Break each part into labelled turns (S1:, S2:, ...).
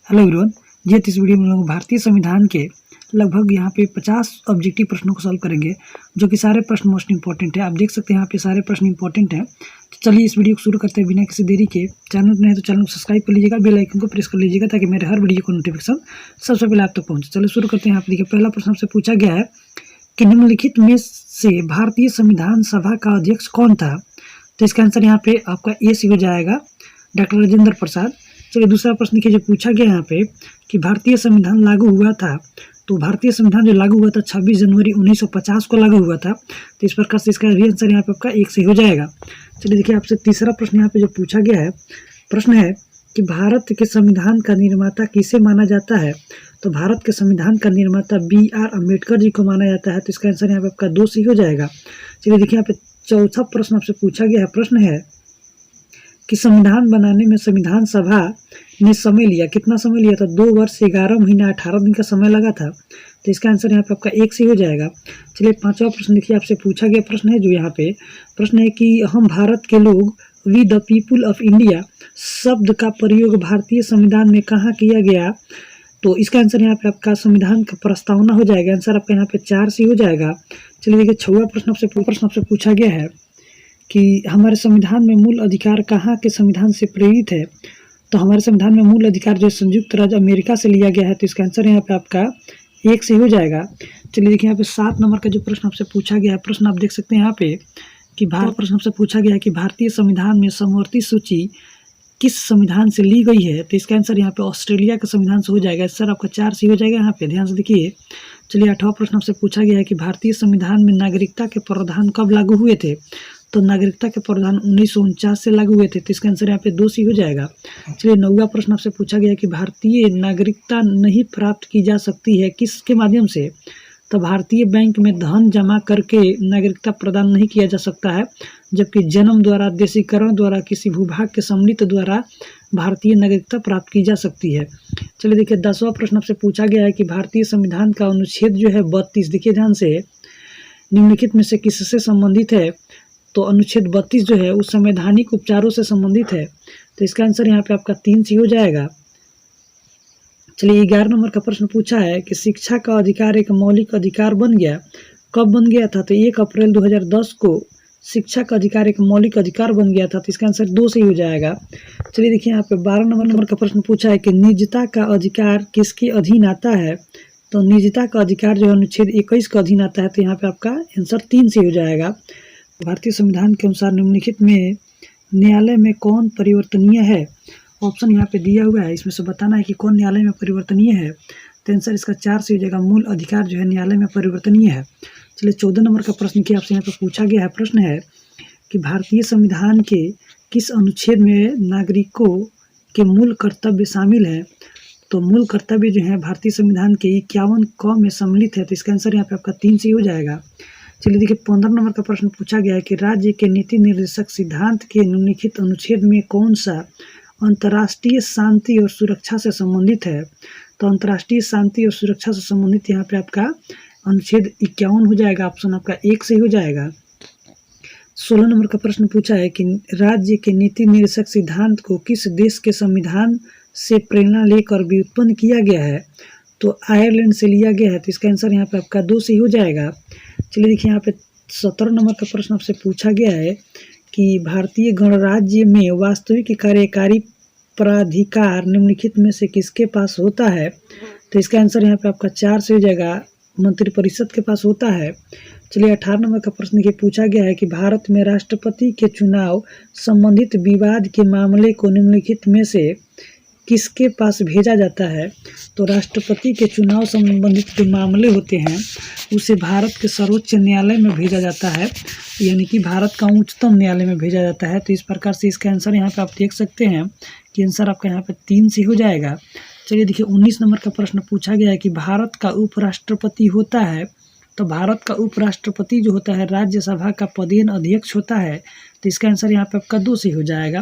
S1: Hello everyone, ये इस video में हम लोग भारतीय संविधान के लगभग यहाँ पे 50 ऑब्जेक्टिव प्रश्नों को सॉल्व करेंगे, जो कि सारे प्रश्न मोस्ट इंपॉर्टेंट है। आप देख सकते हैं यहाँ पे सारे प्रश्न इंपॉर्टेंट हैं। तो चलिए इस वीडियो को शुरू करते हैं बिना किसी देरी के। चैनल पर नहीं तो चैनल को सब्सक्राइब कर लीजिएगा, बेल आइकन को प्रेस कर लीजिएगा ताकि मेरे हर वीडियो को नोटिफिकेशन सबसे पहले आप तक पहुँचे। चलिए शुरू करते हैं। यहाँ पे देखिए, पहला प्रश्न हमसे पूछा गया है कि निम्नलिखित में से भारतीय संविधान सभा का अध्यक्ष कौन था। तो इसका आंसर यहाँ पे आपका ए सी हो जाएगा, डॉक्टर राजेंद्र प्रसाद। चलिए दूसरा प्रश्न देखिए, जो पूछा गया यहाँ पे कि भारतीय संविधान लागू हुआ था, तो भारतीय संविधान जो लागू हुआ था 26 जनवरी 1950 को लागू हुआ था। तो इस प्रकार से इसका भी आंसर यहाँ पे आपका एक से हो जाएगा। चलिए देखिए, आपसे तीसरा प्रश्न यहाँ पे जो पूछा गया है, प्रश्न है कि भारत के संविधान का निर्माता किसे माना जाता है। तो भारत के संविधान का निर्माता BR अम्बेडकर जी को माना जाता है। तो इसका आंसर यहाँ पे आपका 2 से हो जाएगा। चलिए देखिए, यहाँ पे चौथा प्रश्न आपसे पूछा गया है, प्रश्न है कि संविधान बनाने में संविधान सभा ने समय लिया, कितना समय लिया था। 2 वर्ष 11 महीना 18 दिन का समय लगा था। तो इसका आंसर यहाँ पे आपका 1 से हो जाएगा। चलिए पांचवा प्रश्न देखिए, आपसे पूछा गया प्रश्न है जो यहाँ पे प्रश्न है कि हम भारत के लोग, we the people of India शब्द का प्रयोग भारतीय संविधान में कहाँ किया गया। तो इसका आंसर यहाँ पे आपका संविधान का प्रस्तावना हो जाएगा। आंसर आपका यहाँ पे 4 से हो जाएगा। चलिए देखिए, छठवां प्रश्न आपसे पूछा गया है कि हमारे संविधान में मूल अधिकार कहाँ के संविधान से प्रेरित है। तो हमारे संविधान में मूल अधिकार जो संयुक्त राज्य अमेरिका से लिया गया है। तो इसका आंसर यहाँ पे आपका 1 से हो जाएगा। चलिए देखिए, यहाँ पे 7 नंबर का जो प्रश्न आपसे पूछा गया है, प्रश्न आप देख सकते हैं यहाँ पे कि प्रश्न आपसे पूछा गया है कि भारतीय संविधान में समवर्ती सूची किस संविधान से ली गई है। तो इसका आंसर यहाँ पे ऑस्ट्रेलिया के संविधान से हो जाएगा। सर आपका 4 से हो जाएगा। यहाँ पे ध्यान से देखिए। चलिए 8वां प्रश्न आपसे पूछा गया है कि भारतीय संविधान में नागरिकता के प्रावधान कब लागू हुए थे। तो नागरिकता के प्रावधान 1949 से लागू हुए थे। तो इसका आंसर यहाँ पे 2 से हो जाएगा। चलिए 9वां प्रश्न आपसे पूछा गया है कि भारतीय नागरिकता नहीं प्राप्त की जा सकती है किसके माध्यम से। तो भारतीय बैंक में धन जमा करके नागरिकता प्रदान नहीं किया जा सकता है, जबकि जन्म द्वारा, देशीकरण द्वारा, किसी भूभाग के सम्मिलित द्वारा भारतीय नागरिकता प्राप्त की जा सकती है। चलिए देखिए, 10वां प्रश्न आपसे पूछा गया है कि भारतीय संविधान का अनुच्छेद जो है 32, देखिए ध्यान से, निम्नलिखित में से किससे संबंधित है। तो अनुच्छेद 32 जो है उस संवैधानिक उपचारों से संबंधित है। तो इसका आंसर यहाँ पे आपका 3 से हो जाएगा। चलिए 11 नंबर का प्रश्न पूछा है कि शिक्षा का अधिकार एक मौलिक अधिकार बन गया, कब बन गया था। तो 1 अप्रैल 2010 को शिक्षा का अधिकार एक मौलिक अधिकार बन गया था। तो इसका आंसर 2 से हो जाएगा। चलिए देखिए, यहाँ पे 12 नंबर का प्रश्न पूछा है कि निजता का अधिकार किसके अधीन आता है। तो निजता का अधिकार जो है अनुच्छेद 21 का अधीन आता है। तो यहाँ पे आपका आंसर 3 से हो जाएगा। भारतीय संविधान के अनुसार निम्नलिखित में न्यायालय में कौन परिवर्तनीय है। ऑप्शन यहाँ पे दिया हुआ है, इसमें से बताना है कि कौन न्यायालय में परिवर्तनीय है। तो आंसर इसका 4 से हो जाएगा। मूल अधिकार जो है न्यायालय में परिवर्तनीय है। चलिए 14 नंबर का प्रश्न की आपसे यहाँ पे पूछा गया है, प्रश्न है कि भारतीय संविधान के किस अनुच्छेद में नागरिकों के मूल कर्तव्य शामिल है। तो मूल कर्तव्य जो है भारतीय संविधान के 51 क में सम्मिलित है। तो इसका आंसर यहाँ पे आपका 3 से हो जाएगा। चलिए देखिए, 15 नंबर का प्रश्न पूछा गया है कि राज्य के नीति निर्देशक सिद्धांत के निम्नलिखित अनुच्छेद में कौन सा अंतर्राष्ट्रीय शांति और सुरक्षा से संबंधित है। तो अंतर्राष्ट्रीय शांति और सुरक्षा से संबंधित यहाँ पे आपका अनुच्छेद 51 हो जाएगा। ऑप्शन आपका 1 से हो जाएगा। 16 नंबर का प्रश्न पूछा है कि राज्य के नीति निर्देशक सिद्धांत को किस देश के संविधान से प्रेरणा लेकर व्युत्पन्न किया गया है। तो आयरलैंड से लिया गया है। तो इसका आंसर यहाँ पे आपका 2 से हो जाएगा। चलिए देखिए, यहाँ पे 17 नंबर का प्रश्न आपसे पूछा गया है कि भारतीय गणराज्य में वास्तविक कार्यकारी प्राधिकार निम्नलिखित में से किसके पास होता है। तो इसका आंसर यहाँ पे आपका 4 से हो जाएगा, मंत्रिपरिषद के पास होता है। चलिए 18 नंबर का प्रश्न देखिए, पूछा गया है कि भारत में राष्ट्रपति के चुनाव संबंधित विवाद के मामले को निम्नलिखित में से किसके पास भेजा जाता है। तो राष्ट्रपति के चुनाव संबंधित जो मामले होते हैं उसे भारत के सर्वोच्च न्यायालय में भेजा जाता है, यानी कि भारत का उच्चतम न्यायालय में भेजा जाता है। तो इस प्रकार से इसका आंसर यहाँ पे आप देख सकते हैं कि आंसर आपका यहाँ पे 3 से हो जाएगा। चलिए देखिए, 19 नंबर का प्रश्न पूछा गया है कि भारत का उपराष्ट्रपति होता है। तो भारत का उपराष्ट्रपति जो होता है राज्यसभा का पदेन अध्यक्ष होता है। तो इसका आंसर यहाँ पे आपका 2 से हो जाएगा।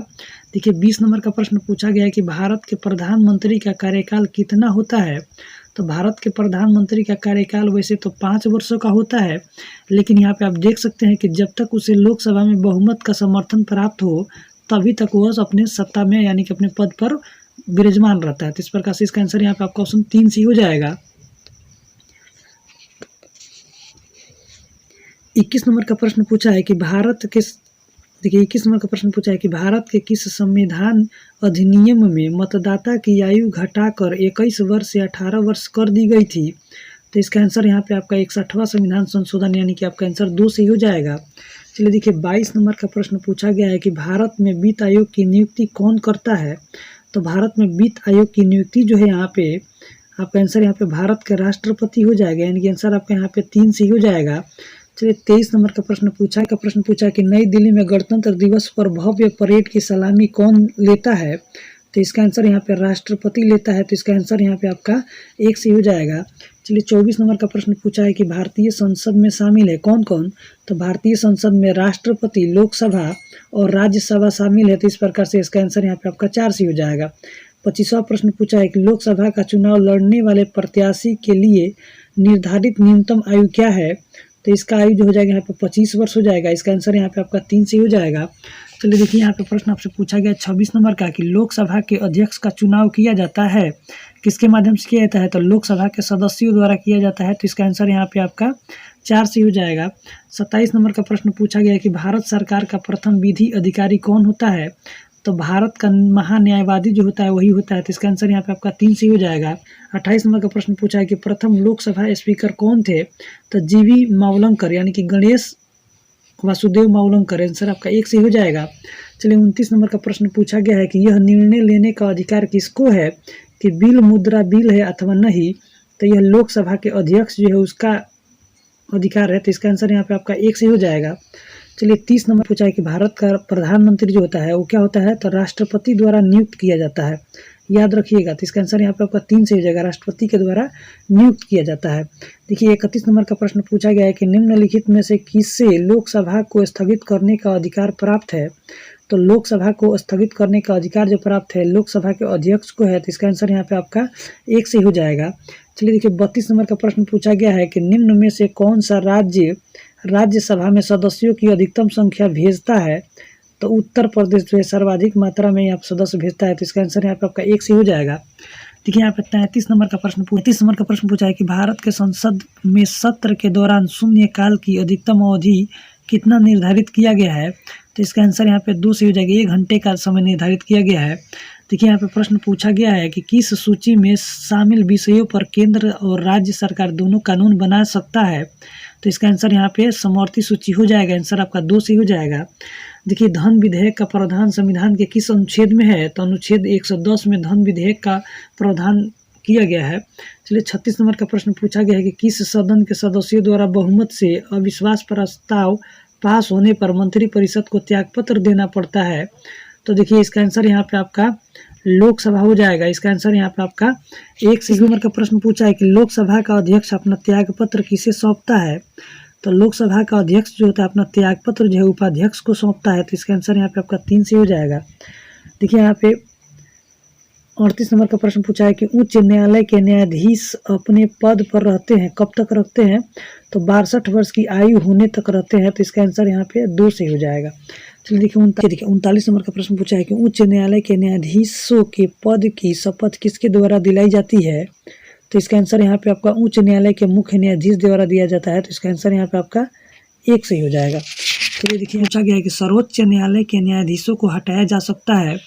S1: देखिए 20 नंबर का प्रश्न पूछा गया है कि भारत के प्रधानमंत्री का कार्यकाल कितना होता है। तो भारत के प्रधानमंत्री का कार्यकाल वैसे तो 5 वर्षों का होता है, लेकिन यहाँ पे आप देख सकते हैं कि जब तक उसे लोकसभा में बहुमत का समर्थन प्राप्त हो तभी तक वह अपने सत्ता में, यानी कि अपने पद पर विराजमान रहता है। तो इस प्रकार से इसका आंसर यहाँ पे आपका ऑप्शन 3 सी हो जाएगा। 21 नंबर का प्रश्न पूछा है कि देखिए 21 नंबर का प्रश्न पूछा है कि भारत के किस संविधान अधिनियम में मतदाता की आयु घटाकर 21 वर्ष से 18 वर्ष कर दी गई थी। तो इसका आंसर यहाँ पे आपका 61वां संविधान संशोधन यानी कि आपका आंसर 2 से हो जाएगा। चलिए देखिए 22 नंबर का प्रश्न पूछा गया है कि भारत में वित्त आयोग की नियुक्ति कौन करता है। तो भारत में वित्त आयोग की नियुक्ति जो है यहाँ पे आपका आंसर यहाँ पे भारत के राष्ट्रपति हो जाएगा, यानी कि आंसर आपका यहाँ पे 3 से हो जाएगा। चलिए 23 नंबर का प्रश्न पूछा कि नई दिल्ली में गणतंत्र दिवस पर भव्य परेड की सलामी कौन लेता है। तो इसका आंसर यहाँ पे राष्ट्रपति लेता है। तो इसका आंसर यहाँ पे आपका 1 से हो जाएगा। चलिए 24 नंबर का प्रश्न पूछा है कि भारतीय संसद में शामिल है कौन कौन। तो भारतीय संसद में राष्ट्रपति, लोकसभा और राज्यसभा शामिल है। तो इस प्रकार से इसका आंसर यहाँ पे आपका 4 से हो जाएगा। 25वां प्रश्न पूछा है कि लोकसभा का चुनाव लड़ने वाले प्रत्याशी के लिए निर्धारित न्यूनतम आयु क्या है। तो इसका आयु जो हो जाएगा यहाँ पे 25 वर्ष हो जाएगा। इसका आंसर यहाँ पे आपका 3 से हो जाएगा। चलिए देखिए यहाँ पे प्रश्न आपसे पूछा गया 26 नंबर का कि लोकसभा के अध्यक्ष का चुनाव किया जाता है किसके माध्यम से किया जाता है। तो लोकसभा के सदस्यों द्वारा किया जाता है। तो इसका आंसर यहाँ पे आपका 4 से हो जाएगा। 27 नंबर का प्रश्न पूछा गया कि भारत सरकार का प्रथम विधि अधिकारी कौन होता है। तो भारत का महान्यायवादी जो होता है वही होता है। तो इसका आंसर यहाँ पे आपका 3 से हो जाएगा। 28 नंबर का प्रश्न पूछा है कि प्रथम लोकसभा स्पीकर कौन थे। तो जीवी मावलंकर यानी कि गणेश वासुदेव मावलंकर, आंसर आपका 1 से हो जाएगा। चलिए 29 नंबर का प्रश्न पूछा गया है कि यह निर्णय लेने का अधिकार किसको है कि बिल मुद्रा बिल है अथवा नहीं। तो यह लोकसभा के अध्यक्ष जो है उसका अधिकार है। तो इसका आंसर यहाँ पे आपका 1 से हो जाएगा। चलिए 30 नंबर पूछा है कि भारत का प्रधानमंत्री जो होता है वो क्या होता है। तो राष्ट्रपति द्वारा नियुक्त किया जाता है, याद रखिएगा। तो इसका आंसर यहाँ पे आपका 3 से हो जाएगा, राष्ट्रपति के द्वारा नियुक्त किया जाता है। देखिए 31 नंबर का प्रश्न पूछा गया है कि निम्नलिखित में से किससे लोकसभा को स्थगित करने का अधिकार प्राप्त है। तो लोकसभा को स्थगित करने का अधिकार जो प्राप्त है लोकसभा के अध्यक्ष को है। तो इसका आंसर यहाँ पे आपका 1 से हो जाएगा। चलिए देखिए 32 नंबर का प्रश्न पूछा गया है कि निम्न में से कौन सा राज्य राज्यसभा में सदस्यों की अधिकतम संख्या भेजता है। तो उत्तर प्रदेश जो है सर्वाधिक मात्रा में यहाँ सदस्य भेजता है। तो इसका आंसर यहाँ पे आपका 1 से हो जाएगा। देखिए यहाँ पे 33 नंबर का प्रश्न पूछा है कि भारत के संसद में सत्र के दौरान शून्यकाल की अधिकतम अवधि कितना निर्धारित किया गया है। तो इसका आंसर यहाँ पे 2 से हो जाएगा, 1 घंटे का समय निर्धारित किया गया है। देखिए यहाँ पे प्रश्न पूछा गया है कि किस सूची में शामिल विषयों पर केंद्र और राज्य सरकार दोनों कानून बना सकता है। तो इसका आंसर यहाँ पे समवर्ती सूची हो जाएगा, आंसर आपका 2 से हो जाएगा। देखिए धन विधेयक का प्रावधान संविधान के किस अनुच्छेद में है। तो अनुच्छेद 110 में धन विधेयक का प्रावधान किया गया है। चलिए 36 नंबर का प्रश्न पूछा गया है कि किस सदन के सदस्यों द्वारा बहुमत से अविश्वास प्रस्ताव पास होने पर मंत्रिपरिषद को त्यागपत्र देना पड़ता है। तो देखिए इसका आंसर यहाँ पे आपका लोकसभा हो जाएगा। इसका आंसर यहाँ पे आपका 1 से। नंबर का प्रश्न पूछा है कि लोकसभा का अध्यक्ष अपना त्यागपत्र किसे सौंपता है। तो लोकसभा का अध्यक्ष जो होता है अपना त्यागपत्र जो है उपाध्यक्ष को सौंपता है। तो इसका आंसर यहाँ पे आपका 3 से हो जाएगा। देखिए यहाँ पे 38 नंबर का प्रश्न पूछा है कि उच्च न्यायालय के न्यायाधीश अपने पद पर रहते हैं कब तक रखते हैं। तो 62 वर्ष की आयु होने तक रहते हैं। तो इसका आंसर यहाँ पे 2 से हो जाएगा। चलिए देखिए 39 नंबर का प्रश्न पूछा है कि उच्च न्यायालय के न्यायाधीशों के पद की शपथ किसके द्वारा दिलाई जाती है। तो इसका आंसर यहाँ पे आपका उच्च न्यायालय के मुख्य न्यायाधीश द्वारा दिया जाता है। तो इसका आंसर यहाँ पे आपका 1 से हो जाएगा। चलिए देखिए पूछा गया है कि सर्वोच्च न्यायालय के न्यायाधीशों को हटाया जा सकता है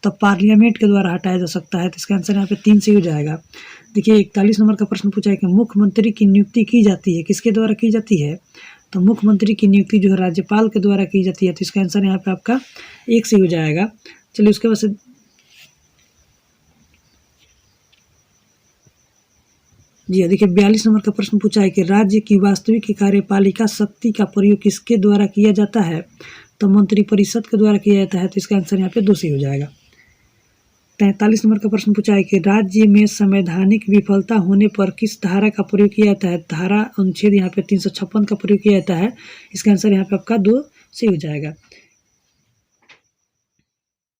S1: तो पार्लियामेंट के द्वारा हटाया जा सकता है। तो इसका आंसर यहाँ पे 3 से हो जाएगा। देखिए 41 नंबर का प्रश्न पूछा है कि मुख्यमंत्री की नियुक्ति की जाती है किसके द्वारा की जाती है। तो मुख्यमंत्री की नियुक्ति जो है राज्यपाल के द्वारा की जाती है। तो इसका आंसर यहाँ पे आपका 1 से हो जाएगा। चलिए उसके बाद से जी देखिए 42 नंबर का प्रश्न पूछा है कि राज्य की वास्तविक कार्यपालिका शक्ति का प्रयोग किसके द्वारा किया जाता है। तो मंत्रिपरिषद के द्वारा किया जाता है। तो इसका आंसर यहाँ पे 2 से हो जाएगा। 43 नंबर का प्रश्न पूछा है कि राज्य में संवैधानिक विफलता होने पर किस धारा का प्रयोग किया जाता है। धारा अनुच्छेद यहाँ पे 356 का प्रयोग किया जाता है। इसका आंसर यहाँ पे आपका 2 से हो जाएगा।